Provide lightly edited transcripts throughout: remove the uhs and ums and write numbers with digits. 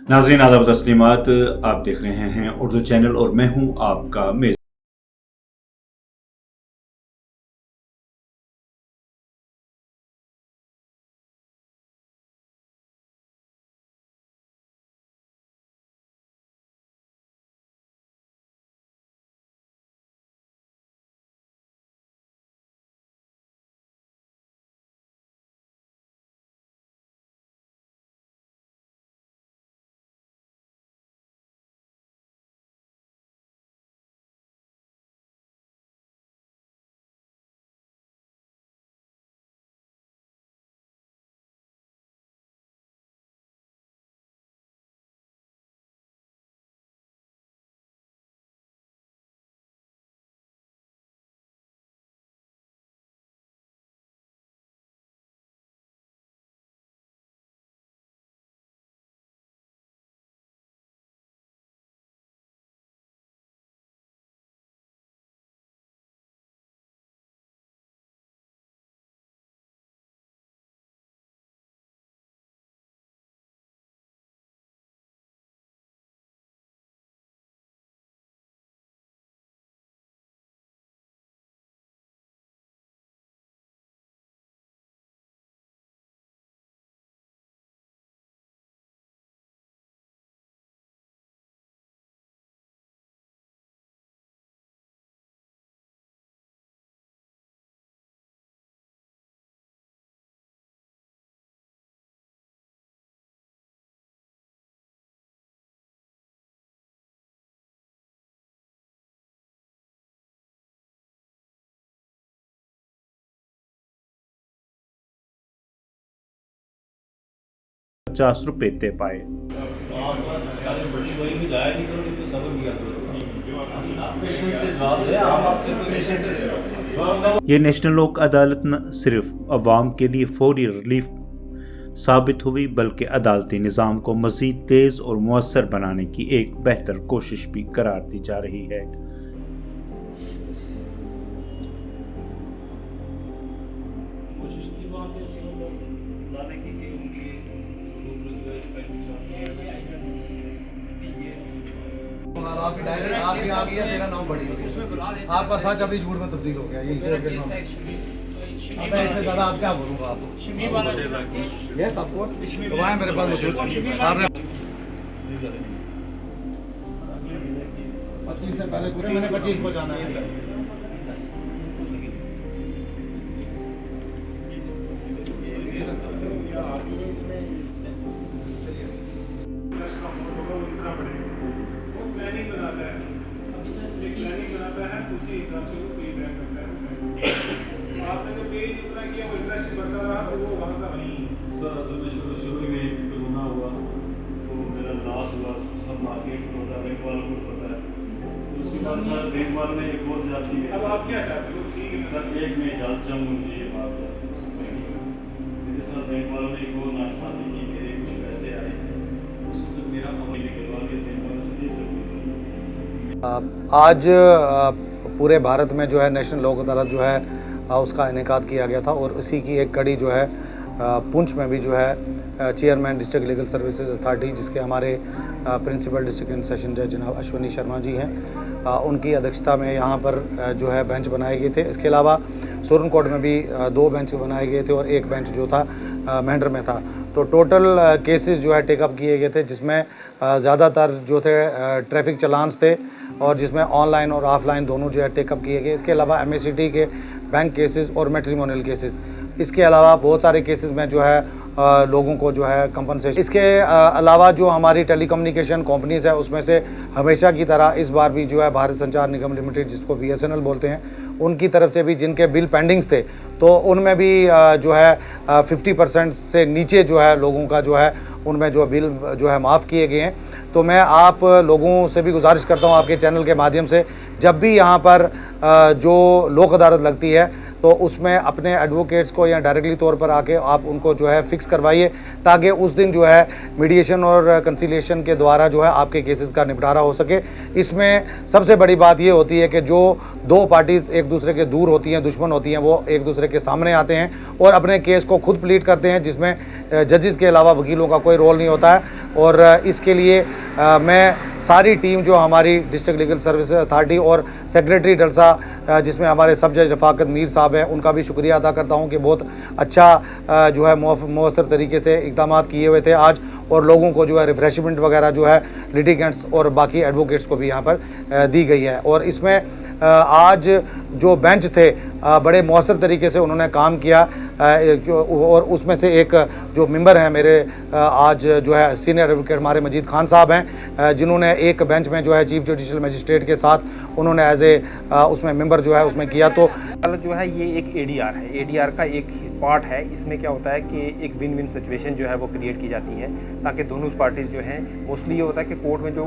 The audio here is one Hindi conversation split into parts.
नाज़रीन आदाब तस्लीमात, आप देख रहे हैं उर्दू चैनल और मैं हूं आपका मेज़। ₹50 तय पाए। ये नेशनल लोक अदालत न सिर्फ अवाम के लिए फौरी रिलीफ साबित हुई बल्कि अदालती निज़ाम को मज़ीद तेज़ और मुअस्सर बनाने की एक बेहतर कोशिश भी करार दी जा रही है। आपकी आ गया, तेरा नाम बड़ी होगी, आपका सच अभी झूठ में तब्दील हो गया। ये कोर्ट के सामने अब मैं इससे ज़्यादा आप क्या बोलूँगा आपको। यस ऑफ कोर्स गवाह मेरे पास मौजूद। आपने 25 से पहले पूरे मैंने 25 को जाना है। प्लानिंग बनाता है, प्लानिंग बनाता है, उसी हिसाब से वो पे बैक करता है। आपने जो पे जितना किया वो इंटरेस्ट बढ़ता रहा तो वो वहाँ का वहीं है। सर असल में शुरू में कोरोना हुआ तो मेरा लॉस हुआ, सब मार्केट को पता है, बैंक वालों को पता है। तो उसके बाद सर बैंक वालों ने एक और ज्यादती मेरे अब साथ। आप क्या चाहते हो? ठीक है सर एक में इजाज़त चाहूँ, मुझे ये बात है मेरे साथ बैंक वालों ने एक और नाइंसाफ़ी की। मेरे कुछ पैसे आए, उस वक्त मेरा अमल निकलवा के बैंक वालों से देख सकते हैं सर। आज पूरे भारत में जो है नेशनल लोक अदालत जो है उसका इनेकाद किया गया था और उसी की एक कड़ी जो है पुंछ में भी जो है chairman district legal services authority, जिसके हमारे प्रिंसिपल डिस्ट्रिक्ट इन सेशन जज जनाब अश्विनी शर्मा जी हैं, उनकी अध्यक्षता में यहाँ पर जो है बेंच बनाए गए थे। इसके अलावा सुरन कोर्ट में भी 2 बेंच बनाए गए थे और एक बेंच जो था मेंढर में था। तो टोटल केसेस जो है टेकअप किए गए थे, जिसमें ज़्यादातर जो थे ट्रैफिक चलान्स थे और जिसमें ऑनलाइन और ऑफलाइन दोनों जो है टेकअप किए गए। इसके अलावा MACT के बैंक केसेस और मैट्रिमोनियल केसेस, इसके अलावा बहुत सारे केसेस में जो है लोगों को जो है कंपनसेशन। इसके अलावा जो हमारी टेलीकम्युनिकेशन कंपनीज़ है उसमें से हमेशा की तरह इस बार भी जो है भारत संचार निगम लिमिटेड, जिसको BSNL बोलते हैं, उनकी तरफ से भी जिनके बिल पेंडिंग्स थे तो उनमें भी जो है 50% से नीचे जो है लोगों का जो है उनमें जो बिल जो है माफ़ किए गए हैं। तो मैं आप लोगों से भी गुजारिश करता हूं आपके चैनल के माध्यम से, जब भी यहाँ पर जो लोक अदालत लगती है तो उसमें अपने एडवोकेट्स को या डायरेक्टली तौर पर आके आप उनको जो है फिक्स करवाइए, ताकि उस दिन जो है मीडिएशन और कंसिलिएशन के द्वारा जो है आपके केसेस का निपटारा हो सके। इसमें सबसे बड़ी बात ये होती है कि जो दो पार्टीज़ एक दूसरे के दूर होती हैं, दुश्मन होती हैं, वो एक दूसरे के सामने आते हैं और अपने केस को खुद प्लीड करते हैं, जिसमें जजेस के अलावा वकीलों का कोई रोल नहीं होता है। और इसके लिए मैं सारी टीम जो हमारी डिस्ट्रिक्ट लीगल सर्विस अथॉरिटी और सेक्रेटरी डलसा जिसमें हमारे सब जज रफाकत मीर साहब हैं, उनका भी शुक्रिया अदा करता हूं कि बहुत अच्छा जो है मौसर तरीके से इक़दाम किए हुए थे आज, और लोगों को जो है रिफ्रेशमेंट वगैरह जो है लिटिगेंट्स और बाकी एडवोकेट्स को भी यहाँ पर दी गई है। और इसमें आज जो बेंच थे बड़े मौसर तरीके से उन्होंने काम किया, और उसमें से एक जो मेंबर हैं मेरे आज जो है सीनियर एडवोकेट हमारे मजीद खान साहब हैं, जिन्होंने एक बेंच में जो है चीफ जुडिशल मजिस्ट्रेट के साथ उन्होंने एज ए उसमें मेंबर जो है उसमें किया। तो जो है ये एक एडीआर है, एडीआर का एक पार्ट है। इसमें क्या होता है कि एक विन विन सिचुएशन जो है वो क्रिएट की जाती है, ताकि दोनों पार्टीज़ जो हैं, मोस्टली ये होता है कि कोर्ट में जो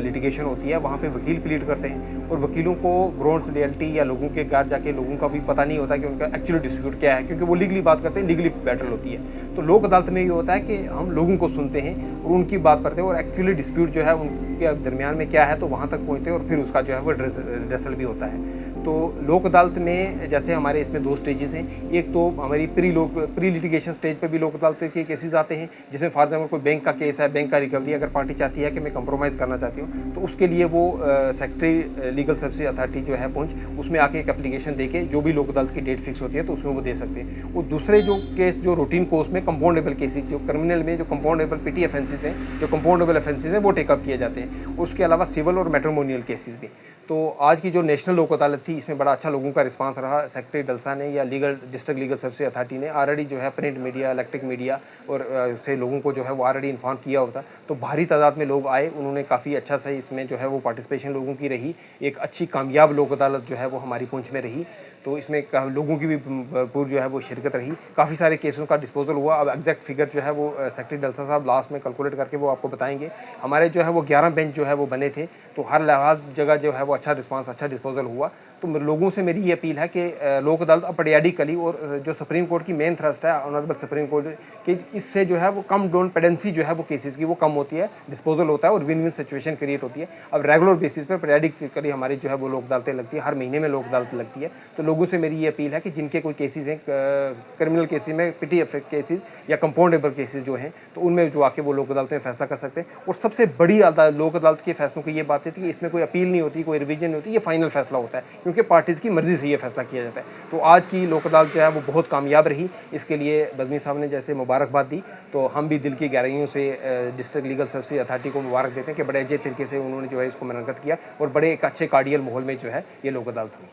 लिटिगेशन होती है वहाँ पे वकील प्लीड करते हैं, और वकीलों को ग्राउंड्स रियलिटी या लोगों के घर जाके लोगों का भी पता नहीं होता कि उनका एक्चुअली डिस्प्यूट क्या है, क्योंकि वो लीगली बात करते हैं, लीगली बैटल होती है। तो लोक अदालत में ये होता है कि हम लोगों को सुनते हैं और उनकी बात करते हैं, और एक्चुअली डिस्प्यूट जो है उनके दरमियान में क्या है तो वहाँ तक पहुँचते हैं, और फिर उसका जो है वो रेसल भी होता है। तो लोक अदालत में जैसे हमारे इसमें दो स्टेजेस हैं। एक तो हमारी प्री लिटिगेशन स्टेज पे भी लोक अदालत के केसेस आते हैं, जिसमें फॉर एग्जाम्पल कोई बैंक का केस है, बैंक का रिकवरी अगर पार्टी चाहती है कि मैं कंप्रोमाइज़ करना चाहती हूँ, तो उसके लिए वो सेक्रेटरी लीगल सर्विस अथॉरिटी जो है पहुँच उसमें आके एक एप्लीकेशन दे के जो भी लोक अदालत की डेट फिक्स होती है तो उसमें वो दे सकते हैं। और दूसरे जो केस जो रूटीन कोर्स में कंपाउंडेबल केसेस, जो क्रिमिनल में जो कंपाउंडेबल पिटी ऑफेंसेस हैं, जो कंपाउंडेबल ऑफेंसेस हैं वो टेकअप किए जाते हैं। उसके अलावा सिविल और मैट्रिमोनियल केसेस भी। तो आज की जो नेशनल लोक अदालत थी, इसमें बड़ा अच्छा लोगों का रिस्पांस रहा। सेक्रेटरी डलसा ने या डिस्ट्रिक्ट लीगल सर्विस अथॉरिटी ने ऑलरेडी जो है प्रिंट मीडिया, इलेक्ट्रिक मीडिया और से लोगों को जो है वो ऑलरेडी इन्फॉर्म किया होता, तो भारी तादाद में लोग आए, उन्होंने काफ़ी अच्छा से इसमें जो है वो पार्टिसिपेशन लोगों की रही। एक अच्छी कामयाब लोक अदालत जो है वो हमारी पुंछ में रही। तो इसमें लोगों की भी भरपूर जो है वो शिरकत रही। काफ़ी सारे केसों का डिस्पोजल हुआ। अब एग्जैक्ट फिगर जो है वो सेक्रेटरी डलसा साहब लास्ट में कैलकुलेट करके वो आपको बताएंगे। हमारे जो है वो 11 बेंच जो है वो बने थे, तो हर जगह जो है वो अच्छा रिस्पांस, अच्छा डिस्पोजल हुआ। तो लोगों से मेरी ये अपील है कि लोक अदालत अपरियाडिकली, और जो सुप्रीम कोर्ट की मेन थ्रस्ट है ऑनरेबल सुप्रीम कोर्ट कि इससे जो है वो कम डाउन पेडेंसी जो है वो केसेस की वो कम होती है, डिस्पोजल होता है और विन विन सिचुएशन क्रिएट होती है। अब रेगुलर बेसिस पर पीरियडिकली हमारी जो है वो लोक अदालतें लगती है, हर महीने में लोक अदालत लगती है। तो लोगों से मेरी ये अपील है कि जिनके कोई केसेस हैं क्रिमिनल केसेस में, पिटी केसेस या कंपाउंडेबल केसेस जो हैं, तो उनमें जो आके वो लोक अदालत में फैसला कर सकते हैं। और सबसे बड़ी लोक अदालत के फैसलों की ये बात है कि इसमें कोई अपील नहीं होती, कोई रिवीजन नहीं होती, ये फाइनल फैसला होता है, क्योंकि पार्टीज़ की मर्जी से ये फैसला किया जाता है। तो आज की लोक अदालत जो है वो बहुत कामयाब रही। इसके लिए बज़मी साहब ने जैसे मुबारकबाद दी, तो हम भी दिल की गहराइयों से डिस्ट्रिक्ट लीगल सर्विस अथॉरिटी को मुबारक देते हैं कि बड़े अच्छे तरीके से उन्होंने जो है इसको मुनक्कद किया और बड़े एक अच्छे कार्डियल माहौल में जो है ये लोक अदालत हुई।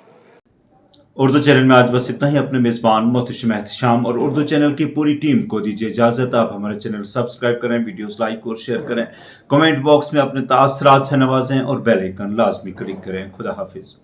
उर्दू चैनल में आज बस इतना ही। अपने मेज़बान मोहतशिम एहतशाम और उर्दू चैनल की पूरी टीम को दीजिए इजाज़त। आप हमारे चैनल सब्सक्राइब करें, वीडियोस लाइक और शेयर करें, कमेंट बॉक्स में अपने तासरात से नवाजें और बेल आइकन लाजमी क्लिक करें। खुदा हाफिज़।